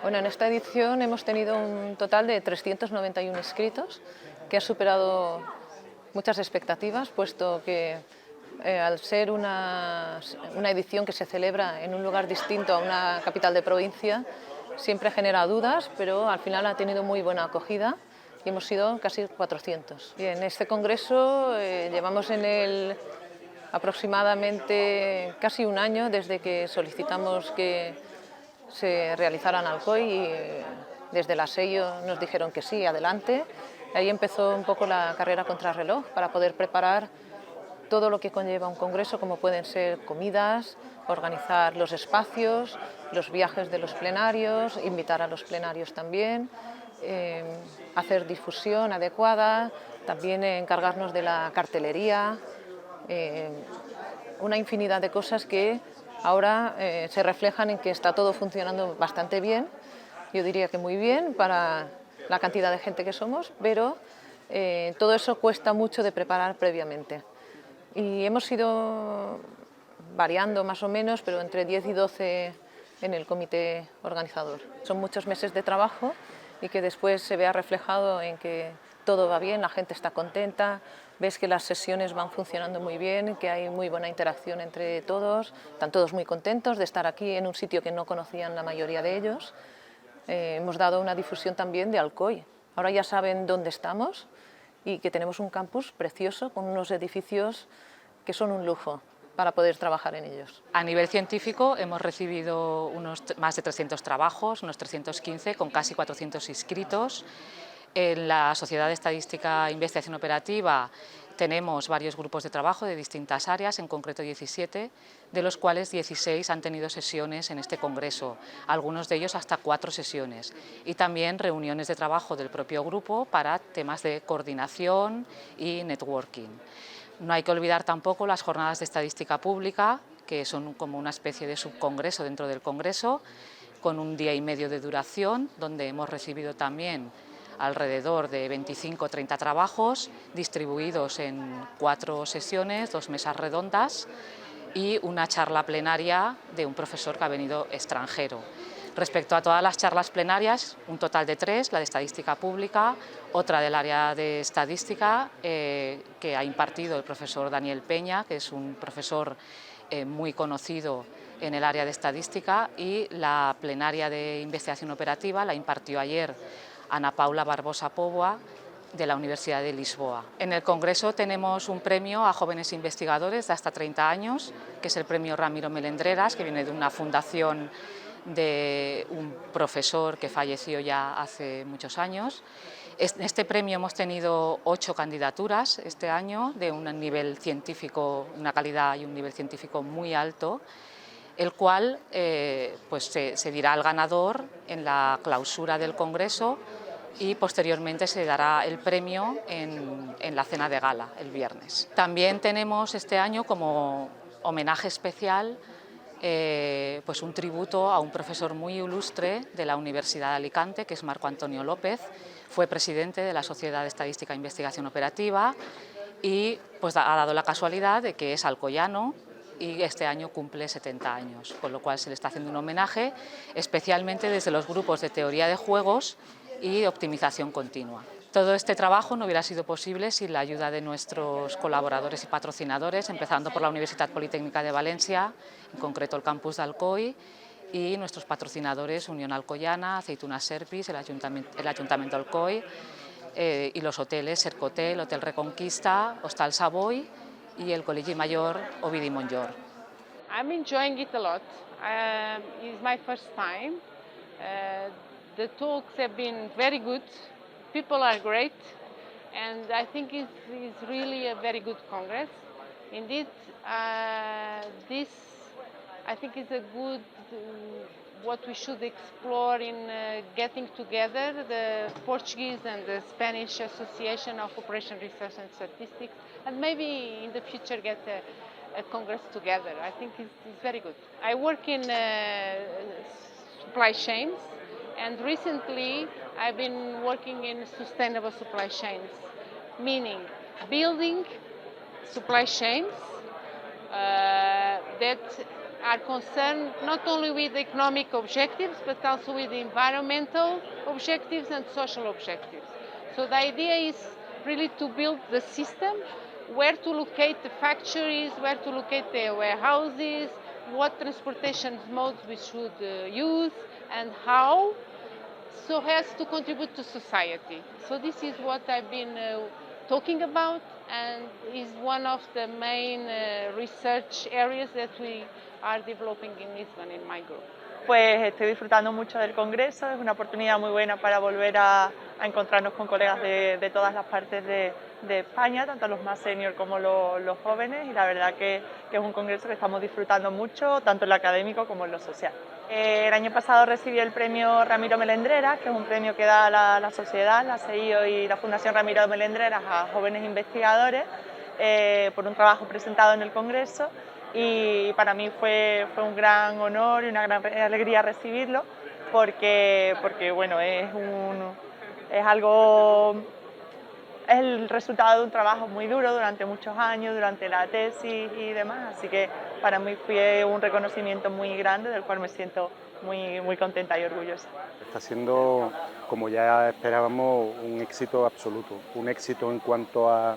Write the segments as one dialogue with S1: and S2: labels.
S1: Bueno, en esta edición hemos tenido un total de 391 inscritos, que ha superado muchas expectativas, puesto que al ser una edición que se celebra en un lugar distinto a una capital de provincia, siempre genera dudas, pero al final ha tenido muy buena acogida y hemos sido casi 400. Y en este congreso llevamos en él aproximadamente casi un año desde que solicitamos que se realizara en Alcoy y desde la SEIO nos dijeron que sí, adelante. Ahí empezó un poco la carrera contrarreloj para poder preparar todo lo que conlleva un congreso, como pueden ser comidas, organizar los espacios, los viajes de los plenarios, invitar a los plenarios también, hacer difusión adecuada, también encargarnos de la cartelería, una infinidad de cosas que ahora se reflejan en que está todo funcionando bastante bien, yo diría que muy bien para la cantidad de gente que somos, pero todo eso cuesta mucho de preparar previamente. Y hemos ido variando más o menos, pero entre 10 y 12 en el comité organizador. Son muchos meses de trabajo y que después se vea reflejado en que todo va bien, la gente está contenta, ves que las sesiones van funcionando muy bien, que hay muy buena interacción entre todos, están todos muy contentos de estar aquí en un sitio que no conocían la mayoría de ellos. Hemos dado una difusión también de Alcoy. Ahora ya saben dónde estamos y que tenemos un campus precioso con unos edificios que son un lujo para poder trabajar en ellos.
S2: A nivel científico hemos recibido más de 300 trabajos, unos 315, con casi 400 inscritos. En la Sociedad de Estadística e Investigación Operativa tenemos varios grupos de trabajo de distintas áreas, en concreto 17, de los cuales 16 han tenido sesiones en este congreso, algunos de ellos hasta 4 sesiones, y también reuniones de trabajo del propio grupo para temas de coordinación y networking. No hay que olvidar tampoco las jornadas de estadística pública, que son como una especie de subcongreso dentro del congreso, con un día y medio de duración, donde hemos recibido también alrededor de 25 o 30 trabajos distribuidos en 4 sesiones, 2 mesas redondas y una charla plenaria de un profesor que ha venido extranjero. Respecto a todas las charlas plenarias, un total de 3, la de estadística pública, otra del área de estadística que ha impartido el profesor Daniel Peña, que es un profesor muy conocido en el área de estadística, y la plenaria de investigación operativa la impartió ayer Ana Paula Barbosa Póvoa, de la Universidad de Lisboa. En el Congreso tenemos un premio a jóvenes investigadores de hasta 30 años, que es el premio Ramiro Melendreras, que viene de una fundación de un profesor que falleció ya hace muchos años. En este premio hemos tenido 8 candidaturas este año, de un nivel científico, una calidad y un nivel científico muy alto, el cual pues se dirá al ganador en la clausura del Congreso y posteriormente se dará el premio en la cena de gala el viernes. También tenemos este año como homenaje especial pues un tributo a un profesor muy ilustre de la Universidad de Alicante, que es Marco Antonio López. Fue presidente de la Sociedad de Estadística e Investigación Operativa y pues ha dado la casualidad de que es alcoyano y este año cumple 70 años, con lo cual se le está haciendo un homenaje, especialmente desde los grupos de teoría de juegos y optimización continua. Todo este trabajo no hubiera sido posible sin la ayuda de nuestros colaboradores y patrocinadores, empezando por la Universidad Politécnica de Valencia, en concreto el campus de Alcoy, y nuestros patrocinadores Unión Alcoyana, Aceitunas Serpis, el Ayuntamiento de Alcoy, y los hoteles Sercotel, Hotel Reconquista, Hostal Savoy y el Col·legi Mayor Ovidi Montllor.
S3: I'm enjoying it a lot. It's my first time. The talks have been very good. People are great, and I think it's really a very good Congress. Indeed, this I think is a good what we should explore in getting together the Portuguese and the Spanish Association of Operation Research and Statistics, and maybe in the future get a Congress together. I think it's very good. I work in supply chains, and recently I've been working in sustainable supply chains, meaning building supply chains that are concerned not only with economic objectives but also with environmental objectives and social objectives. So the idea is really to build the system, where to locate the factories, where to locate the warehouses, what transportation modes we should use and how, so as to contribute to society. So this is what I've been talking about, and is one of the main research areas that we are developing in Lisbon in my group.
S4: Pues estoy disfrutando mucho del Congreso, es una oportunidad muy buena para volver a encontrarnos con colegas de todas las partes de España, tanto los más senior como los jóvenes, y la verdad que es un Congreso que estamos disfrutando mucho, tanto en lo académico como en lo social. El año pasado recibí el premio Ramiro Melendreras, que es un premio que da la sociedad, la CEIO y la Fundación Ramiro Melendreras a jóvenes investigadores por un trabajo presentado en el Congreso. Y para mí fue un gran honor y una gran alegría recibirlo porque bueno, es el resultado de un trabajo muy duro durante muchos años, durante la tesis y demás, así que para mí fue un reconocimiento muy grande del cual me siento muy contenta y orgullosa.
S5: Está siendo, como ya esperábamos, un éxito absoluto, un éxito en cuanto a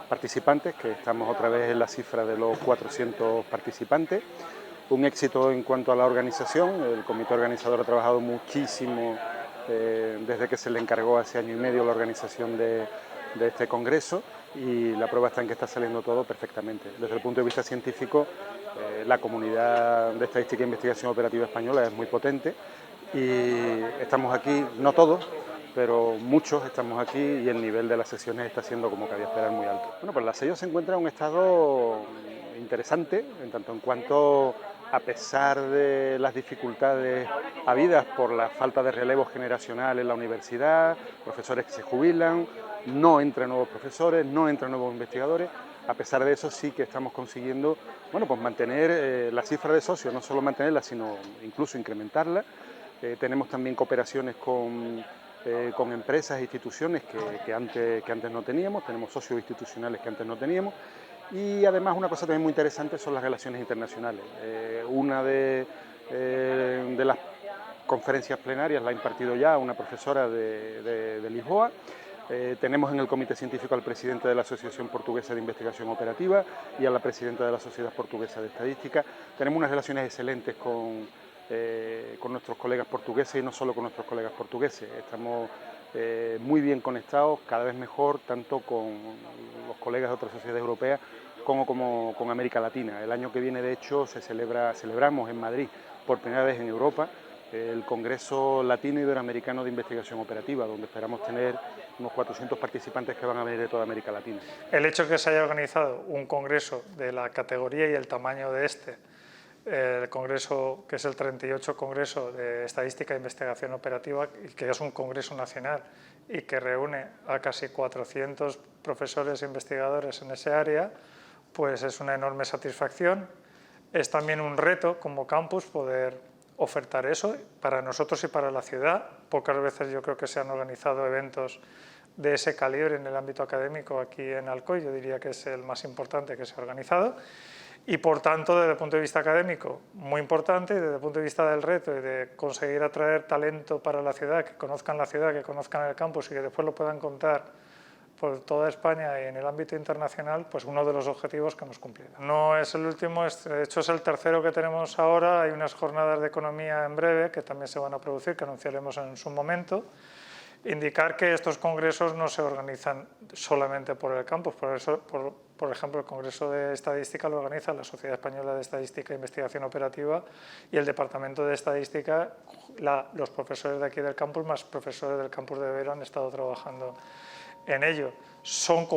S5: participantes, que estamos otra vez en la cifra de los 400 participantes, un éxito en cuanto a la organización. El comité organizador ha trabajado muchísimo desde que se le encargó hace año y medio la organización de este congreso, y la prueba está en que está saliendo todo perfectamente. Desde el punto de vista científico, la comunidad de estadística e investigación operativa española es muy potente y estamos aquí, no todos, pero muchos estamos aquí, y el nivel de las sesiones está siendo, como cabía esperar, muy alto. Bueno, pues la CEIO se encuentra en un estado interesante, en tanto en cuanto, a pesar de las dificultades habidas por la falta de relevo generacional en la universidad, profesores que se jubilan, no entran nuevos profesores, no entran nuevos investigadores, a pesar de eso sí que estamos consiguiendo, bueno, pues mantener la cifra de socios, no solo mantenerla, sino incluso incrementarla. Tenemos también cooperaciones con empresas e instituciones que antes no teníamos, tenemos socios institucionales que antes no teníamos, y además una cosa también muy interesante son las relaciones internacionales. Una de las conferencias plenarias la ha impartido ya una profesora de Lisboa. Tenemos en el comité científico al presidente de la Asociación Portuguesa de Investigación Operativa y a la presidenta de la Sociedad Portuguesa de Estadística. Tenemos unas relaciones excelentes con nuestros colegas portugueses, y no solo con nuestros colegas portugueses. Estamos muy bien conectados, cada vez mejor, tanto con los colegas de otras sociedades europeas como con América Latina. El año que viene, de hecho, celebramos en Madrid, por primera vez en Europa, el Congreso Latino Iberoamericano de Investigación Operativa, donde esperamos tener unos 400 participantes que van a venir de toda América Latina.
S6: El hecho de que se haya organizado un congreso de la categoría y el tamaño de el congreso, que es el 38 Congreso de Estadística e Investigación Operativa, y que es un congreso nacional y que reúne a casi 400 profesores e investigadores en ese área, pues es una enorme satisfacción. Es también un reto como campus poder ofertar eso para nosotros y para la ciudad. Pocas veces yo creo que se han organizado eventos de ese calibre en el ámbito académico aquí en Alcoy. Yo diría que es el más importante que se ha organizado, y por tanto, desde el punto de vista académico, muy importante, y desde el punto de vista del reto y de conseguir atraer talento para la ciudad, que conozcan la ciudad, que conozcan el campus y que después lo puedan contar por toda España y en el ámbito internacional, pues uno de los objetivos que hemos cumplido. No es el último, de hecho es el tercero que tenemos ahora. Hay unas jornadas de economía en breve que también se van a producir, que anunciaremos en su momento. Indicar que estos congresos no se organizan solamente por el campus, por ejemplo, el Congreso de Estadística lo organiza la Sociedad Española de Estadística e Investigación Operativa y el Departamento de Estadística. Los profesores de aquí del campus más profesores del campus de Vera han estado trabajando en ello. Son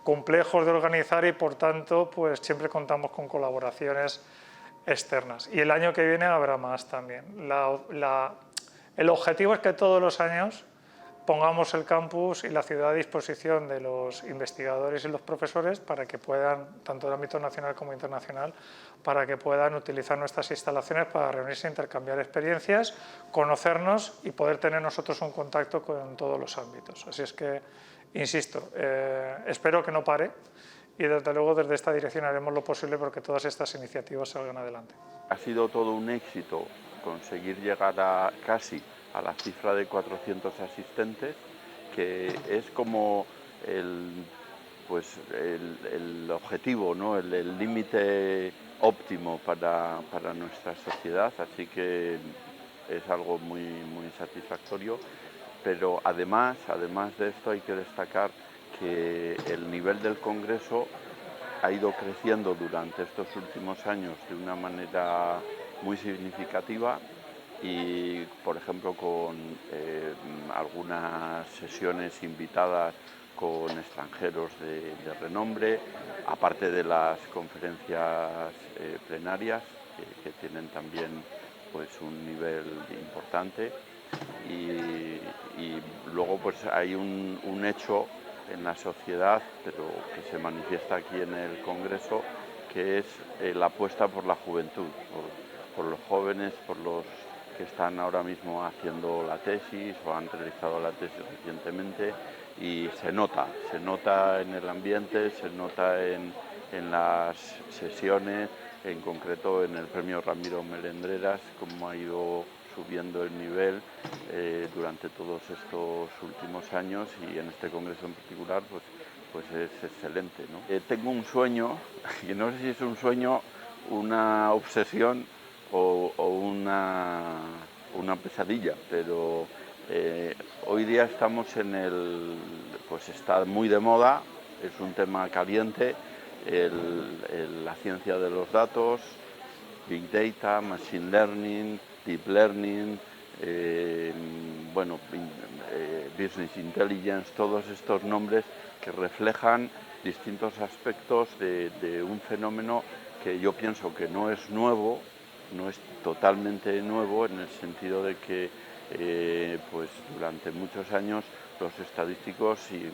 S6: complejos de organizar y por tanto pues siempre contamos con colaboraciones externas, y el año que viene habrá más también. El objetivo es que todos los años pongamos el campus y la ciudad a disposición de los investigadores y los profesores para que puedan, tanto de ámbito nacional como internacional, para que puedan utilizar nuestras instalaciones para reunirse, intercambiar experiencias, conocernos y poder tener nosotros un contacto con todos los ámbitos. Así es que, insisto, espero que no pare y desde luego desde esta dirección haremos lo posible porque todas estas iniciativas salgan adelante.
S7: Ha sido todo un éxito conseguir llegar a casi a la cifra de 400 asistentes, que es como el objetivo, ¿no? el límite óptimo para nuestra sociedad, así que es algo muy satisfactorio. Pero además de esto hay que destacar que el nivel del Congreso ha ido creciendo durante estos últimos años de una manera muy significativa y, por ejemplo, con algunas sesiones invitadas con extranjeros de renombre, aparte de las conferencias plenarias que tienen también pues un nivel importante, y luego pues hay un hecho en la sociedad, pero que se manifiesta aquí en el Congreso, que es la apuesta por la juventud, por los jóvenes, por los que están ahora mismo haciendo la tesis o han realizado la tesis recientemente, y se nota en el ambiente, se nota en las sesiones, en concreto en el premio Ramiro Melendreras, cómo ha ido subiendo el nivel durante todos estos últimos años, y en este congreso en particular pues es excelente, ¿no? Tengo un sueño, y no sé si es un sueño, una obsesión o una pesadilla, pero hoy día estamos pues está muy de moda, es un tema caliente, la ciencia de los datos, Big Data, Machine Learning, Deep Learning, Business Intelligence, todos estos nombres que reflejan distintos aspectos de un fenómeno que yo pienso que no es nuevo, no es totalmente nuevo, en el sentido de que pues durante muchos años los estadísticos y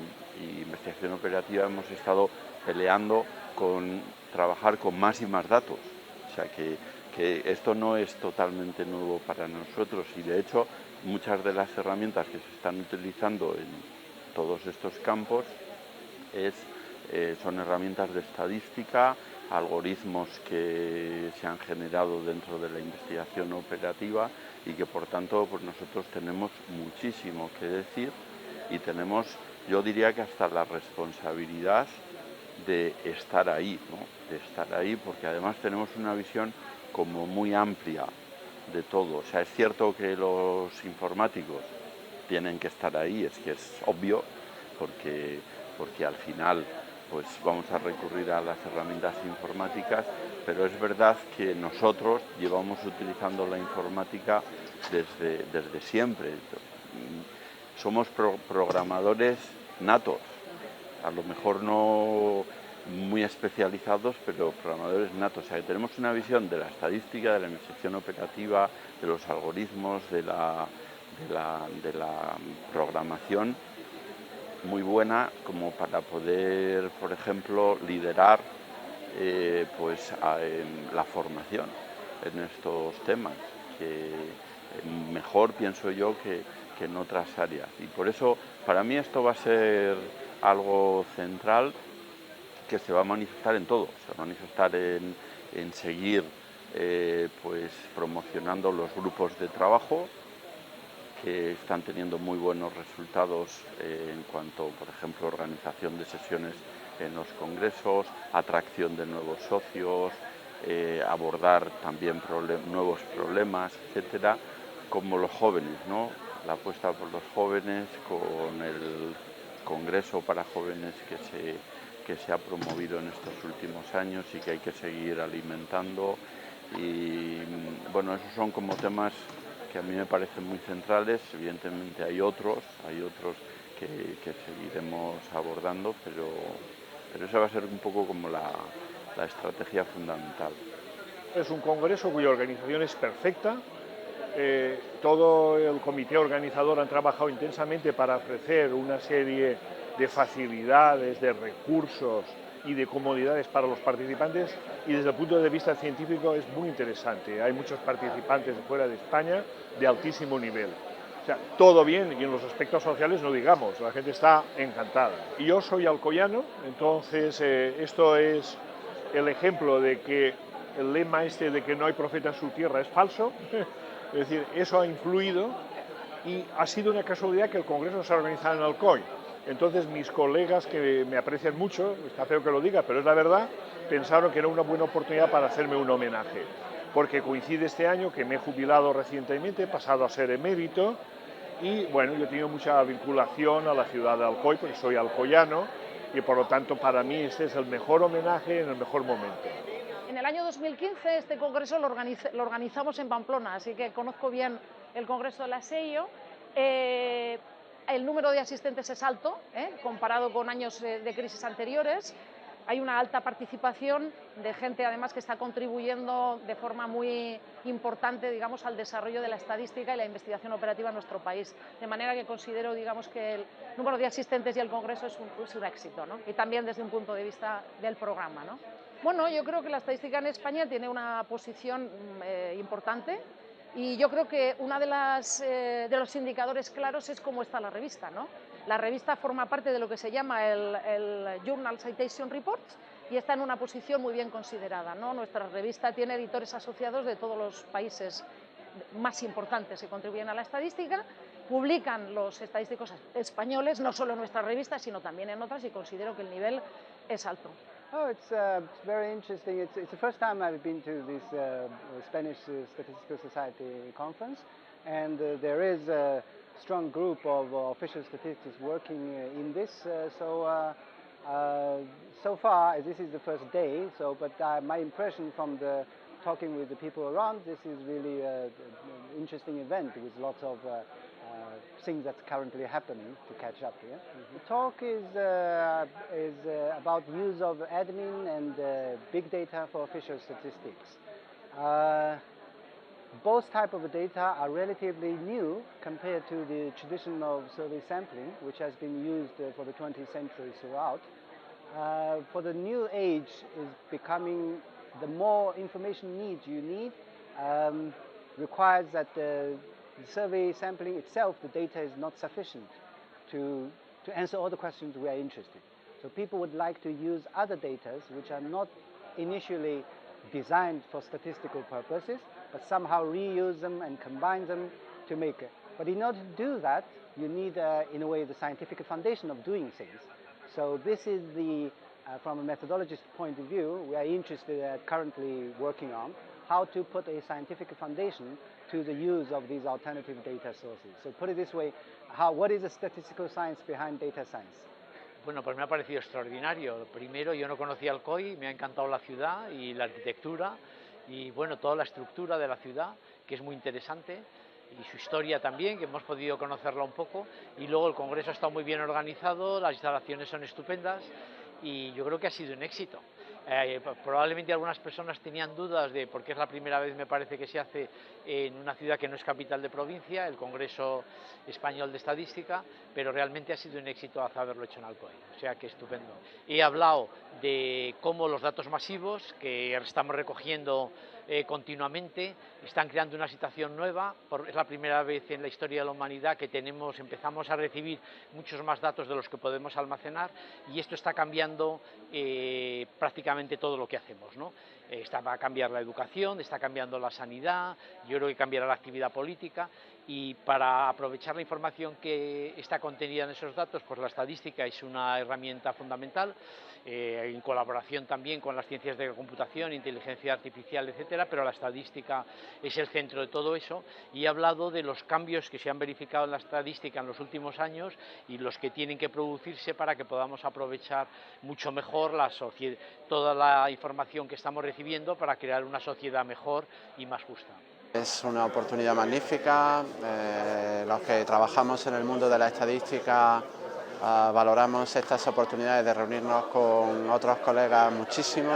S7: investigación operativa hemos estado peleando con trabajar con más y más datos. O sea que esto no es totalmente nuevo para nosotros, y de hecho muchas de las herramientas que se están utilizando en todos estos campos son herramientas de estadística, algoritmos que se han generado dentro de la investigación operativa, y que por tanto pues nosotros tenemos muchísimo que decir, y tenemos, yo diría que hasta la responsabilidad de estar ahí, ¿no? De estar ahí, porque además tenemos una visión como muy amplia de todo. O sea, es cierto que los informáticos tienen que estar ahí, es que es obvio, porque al final pues vamos a recurrir a las herramientas informáticas, pero es verdad que nosotros llevamos utilizando la informática desde siempre. Somos programadores natos, a lo mejor no muy especializados, pero programadores natos. O sea, que tenemos una visión de la estadística, de la investigación operativa, de los algoritmos, de la programación muy buena, como para poder, por ejemplo, liderar la formación en estos temas, que mejor pienso yo que en otras áreas. Y por eso, para mí esto va a ser algo central, que se va a manifestar en todo. Se va a manifestar en seguir promocionando los grupos de trabajo, que están teniendo muy buenos resultados en cuanto, por ejemplo, organización de sesiones en los congresos, atracción de nuevos socios, abordar también nuevos problemas, etcétera, como los jóvenes, ¿no? La apuesta por los jóvenes, con el congreso para jóvenes que se ha promovido en estos últimos años y que hay que seguir alimentando. Y bueno, esos son como temas que a mí me parecen muy centrales. Evidentemente hay otros que seguiremos abordando, pero esa va a ser un poco como la estrategia fundamental.
S8: Es un congreso cuya organización es perfecta. Todo el comité organizador ha trabajado intensamente para ofrecer una serie de facilidades, de recursos y de comodidades para los participantes, y desde el punto de vista científico es muy interesante. Hay muchos participantes de fuera de España de altísimo nivel. O sea, todo bien, y en los aspectos sociales no digamos, la gente está encantada. Y yo soy alcoyano, entonces esto es el ejemplo de que el lema este de que no hay profeta en su tierra es falso, es decir, eso ha influido y ha sido una casualidad que el Congreso se ha organizado en Alcoy. Entonces mis colegas que me aprecian mucho, está feo que lo diga, pero es la verdad, pensaron que era una buena oportunidad para hacerme un homenaje, porque coincide este año que me he jubilado recientemente, he pasado a ser emérito, y bueno, yo he tenido mucha vinculación a la ciudad de Alcoy, porque soy alcoyano, y por lo tanto para mí este es el mejor homenaje en el mejor momento.
S9: En el año 2015 este congreso lo organizamos en Pamplona, así que conozco bien el congreso de la SEIO. El número de asistentes es alto, comparado con años de crisis anteriores. Hay una alta participación de gente, además, que está contribuyendo de forma muy importante, digamos, al desarrollo de la estadística y la investigación operativa en nuestro país. De manera que considero, digamos, que el número de asistentes y el congreso es un éxito, ¿no? Y también desde un punto de vista del programa, ¿no? Bueno, yo creo que la estadística en España tiene una posición importante. Y yo creo que uno de los indicadores claros es cómo está la revista, ¿no? La revista forma parte de lo que se llama el Journal Citation Report y está en una posición muy bien considerada, ¿no? Nuestra revista tiene editores asociados de todos los países más importantes que contribuyen a la estadística, publican los estadísticos españoles, no solo en nuestra revista, sino también en otras, y considero que el nivel es alto.
S10: Oh, it's very interesting. It's the first time I've been to this Spanish Statistical Society conference, and there is a strong group of official statistics working in this. So far, this is the first day. But my impression from talking with the people around, this is really an interesting event with lots of things that's currently happening to catch up here. The talk is about use of admin and big data for official statistics. Both types of data are relatively new compared to the tradition of survey sampling, which has been used for the 20th century throughout. For the new age is becoming, the more information needs you need, requires that the survey sampling itself, the data is not sufficient to answer all the questions we are interested in. So people would like to use other data which are not initially designed for statistical purposes, but somehow reuse them and combine them to make it. But in order to do that, you need, in a way, the scientific foundation of doing things. So this is from a methodologist point of view, we are interested currently working on how to put a scientific foundation to the use of these alternative data sources. So put it this way, what is the statistical science behind data science?
S11: Bueno, pues me ha parecido extraordinario. Primero, yo no conocía Alcoy, me ha encantado la ciudad y la arquitectura y bueno, toda la estructura de la ciudad, que es muy interesante, y su historia también, que hemos podido conocerla un poco, y luego el congreso ha estado muy bien organizado, las instalaciones son estupendas y yo creo que ha sido un éxito. Probablemente algunas personas tenían dudas de, porque es la primera vez, me parece, que se hace en una ciudad que no es capital de provincia, el Congreso Español de Estadística, pero realmente ha sido un éxito haberlo hecho en Alcoy, o sea que estupendo. He hablado de cómo los datos masivos que estamos recogiendo continuamente están creando una situación nueva. Es la primera vez en la historia de la humanidad que empezamos a recibir muchos más datos de los que podemos almacenar, y esto está cambiando prácticamente todo lo que hacemos, ¿no? Va a cambiar la educación, está cambiando la sanidad, yo creo que cambiará la actividad política, y para aprovechar la información que está contenida en esos datos, pues la estadística es una herramienta fundamental, en colaboración también con las ciencias de la computación, inteligencia artificial, etcétera, pero la estadística es el centro de todo eso, y he hablado de los cambios que se han verificado en la estadística en los últimos años y los que tienen que producirse para que podamos aprovechar mucho mejor toda la información que estamos recibiendo para crear una sociedad mejor y más justa.
S12: Es una oportunidad magnífica. Los que trabajamos en el mundo de la estadística valoramos estas oportunidades de reunirnos con otros colegas muchísimo.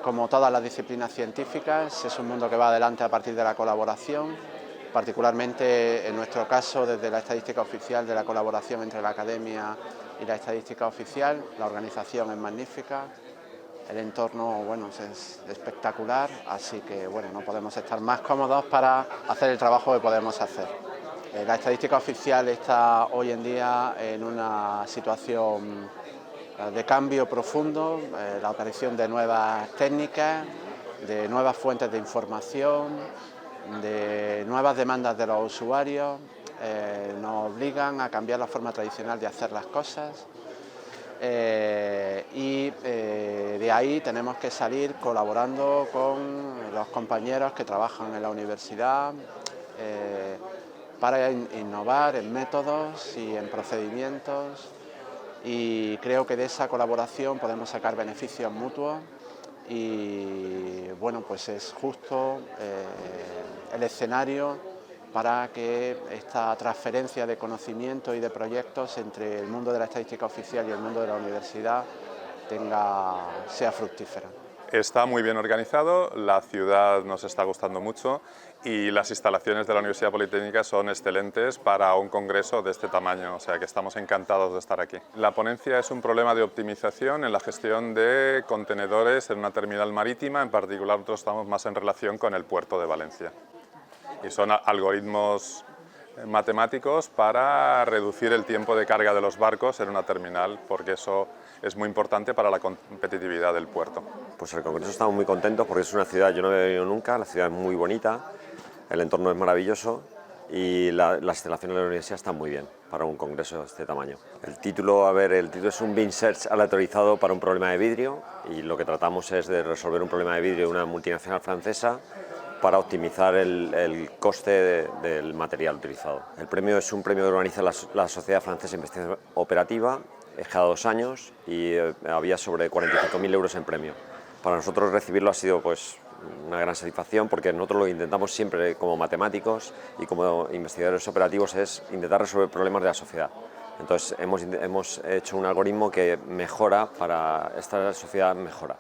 S12: Como todas las disciplinas científicas, es un mundo que va adelante a partir de la colaboración, particularmente en nuestro caso desde la estadística oficial, de la colaboración entre la academia y la estadística oficial. La organización es magnífica el entorno, bueno, es espectacular, así que bueno, no podemos estar más cómodos para hacer el trabajo que podemos hacer. La estadística oficial está hoy en día en una situación de cambio profundo, la aparición de nuevas técnicas, de nuevas fuentes de información, de nuevas demandas de los usuarios, nos obligan a cambiar la forma tradicional de hacer las cosas. De ahí tenemos que salir colaborando con los compañeros que trabajan en la universidad para innovar en métodos y en procedimientos, y creo que de esa colaboración podemos sacar beneficios mutuos y bueno, pues es justo el escenario para que esta transferencia de conocimiento y de proyectos entre el mundo de la estadística oficial y el mundo de la universidad sea fructífera.
S13: Está muy bien organizado, la ciudad nos está gustando mucho y las instalaciones de la Universidad Politécnica son excelentes para un congreso de este tamaño, o sea que estamos encantados de estar aquí. La ponencia es un problema de optimización en la gestión de contenedores en una terminal marítima, en particular nosotros estamos más en relación con el puerto de Valencia. Y son algoritmos matemáticos para reducir el tiempo de carga de los barcos en una terminal, porque eso es muy importante para la competitividad del puerto.
S14: Pues el congreso estamos muy contentos porque es una ciudad, yo no había venido nunca, la ciudad es muy bonita, el entorno es maravilloso y las instalaciones de la universidad están muy bien para un congreso de este tamaño. El título es un Beam Search aleatorizado para un problema de vidrio, y lo que tratamos es de resolver un problema de vidrio de una multinacional francesa para optimizar el coste del material utilizado. El premio es un premio que organiza la Sociedad Francesa de Investigación Operativa, es cada 2 años y había sobre 45.000 euros en premio. Para nosotros recibirlo ha sido pues una gran satisfacción, porque nosotros lo intentamos siempre como matemáticos y como investigadores operativos, es intentar resolver problemas de la sociedad. Entonces hemos hecho un algoritmo que mejora para esta sociedad mejora.